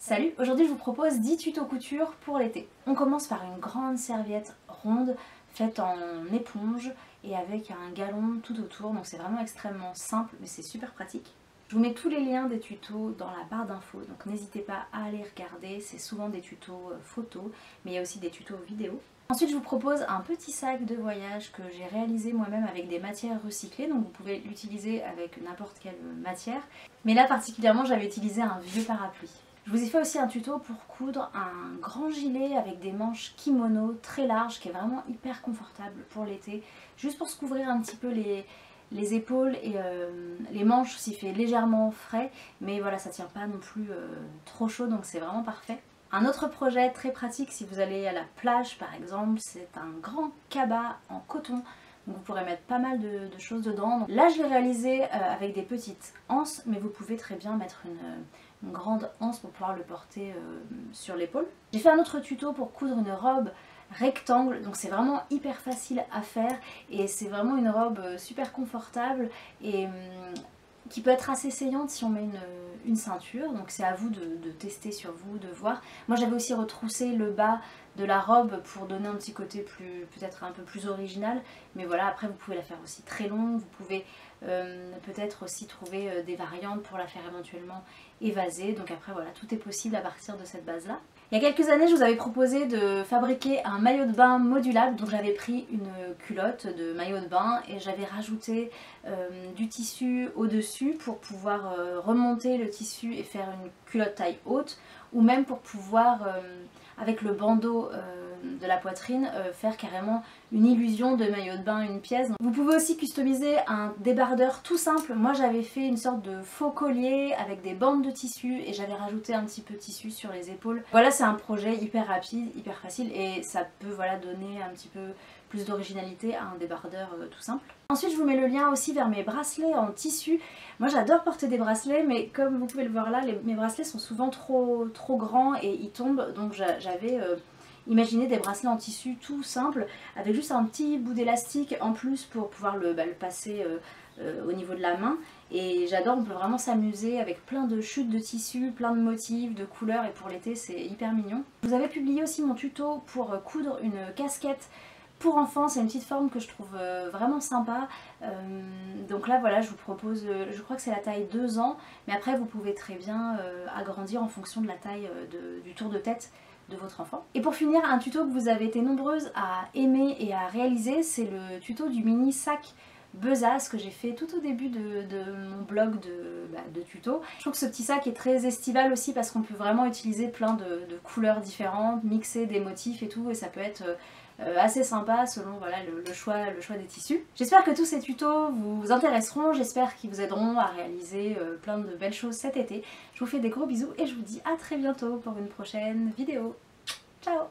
Salut, aujourd'hui je vous propose 10 tutos couture pour l'été. On commence par une grande serviette ronde faite en éponge et avec un galon tout autour, donc c'est vraiment extrêmement simple mais c'est super pratique. Je vous mets tous les liens des tutos dans la barre d'infos, donc n'hésitez pas à aller regarder, c'est souvent des tutos photos, mais il y a aussi des tutos vidéo. Ensuite je vous propose un petit sac de voyage que j'ai réalisé moi-même avec des matières recyclées, donc vous pouvez l'utiliser avec n'importe quelle matière, mais là particulièrement j'avais utilisé un vieux parapluie. Je vous ai fait aussi un tuto pour coudre un grand gilet avec des manches kimono très larges qui est vraiment hyper confortable pour l'été, juste pour se couvrir un petit peu les épaules et les manches s'il fait légèrement frais, mais voilà, ça tient pas non plus trop chaud, donc c'est vraiment parfait. Un autre projet très pratique si vous allez à la plage par exemple, c'est un grand cabas en coton. Donc vous pourrez mettre pas mal de choses dedans. Donc là je l'ai réalisé avec des petites anses, mais vous pouvez très bien mettre une grande anse pour pouvoir le porter sur l'épaule. J'ai fait un autre tuto pour coudre une robe rectangle, donc c'est vraiment hyper facile à faire et c'est vraiment une robe super confortable et qui peut être assez saillante si on met une ceinture, donc c'est à vous de tester sur vous, de voir. Moi j'avais aussi retroussé le bas de la robe pour donner un petit côté peut-être un peu plus original, mais voilà, après vous pouvez la faire aussi très longue, vous pouvez peut-être aussi trouver des variantes pour la faire éventuellement évasée, donc après voilà, tout est possible à partir de cette base là. Il y a quelques années je vous avais proposé de fabriquer un maillot de bain modulable, donc j'avais pris une culotte de maillot de bain et j'avais rajouté du tissu au dessus pour pouvoir remonter le tissu et faire une culotte taille haute, ou même pour pouvoir avec le bandeau de la poitrine faire carrément une illusion de maillot de bain, une pièce. Vous pouvez aussi customiser un débardeur tout simple. Moi j'avais fait une sorte de faux collier avec des bandes de tissu et j'avais rajouté un petit peu de tissu sur les épaules. Voilà, c'est un projet hyper rapide, hyper facile et ça peut voilà, donner un petit peu plus d'originalité à un débardeur tout simple. Ensuite je vous mets le lien aussi vers mes bracelets en tissu. Moi j'adore porter des bracelets, mais comme vous pouvez le voir là, mes bracelets sont souvent trop grands et ils tombent, donc j'avais imaginé des bracelets en tissu tout simple avec juste un petit bout d'élastique en plus pour pouvoir le passer au niveau de la main. Et j'adore, on peut vraiment s'amuser avec plein de chutes de tissu, plein de motifs, de couleurs, et pour l'été c'est hyper mignon. Vous avez publié aussi mon tuto pour coudre une casquette pour enfants, c'est une petite forme que je trouve vraiment sympa, donc là voilà, je vous propose, je crois que c'est la taille 2 ans, mais après vous pouvez très bien agrandir en fonction de la taille du tour de tête de votre enfant. Et pour finir, un tuto que vous avez été nombreuses à aimer et à réaliser, c'est le tuto du mini sac besace que j'ai fait tout au début de mon blog de tuto. Je trouve que ce petit sac est très estival aussi parce qu'on peut vraiment utiliser plein de couleurs différentes, mixer des motifs et tout, et ça peut être assez sympa selon voilà, le choix des tissus. J'espère que tous ces tutos vous intéresseront, j'espère qu'ils vous aideront à réaliser plein de belles choses cet été. Je vous fais des gros bisous et je vous dis à très bientôt pour une prochaine vidéo. Ciao!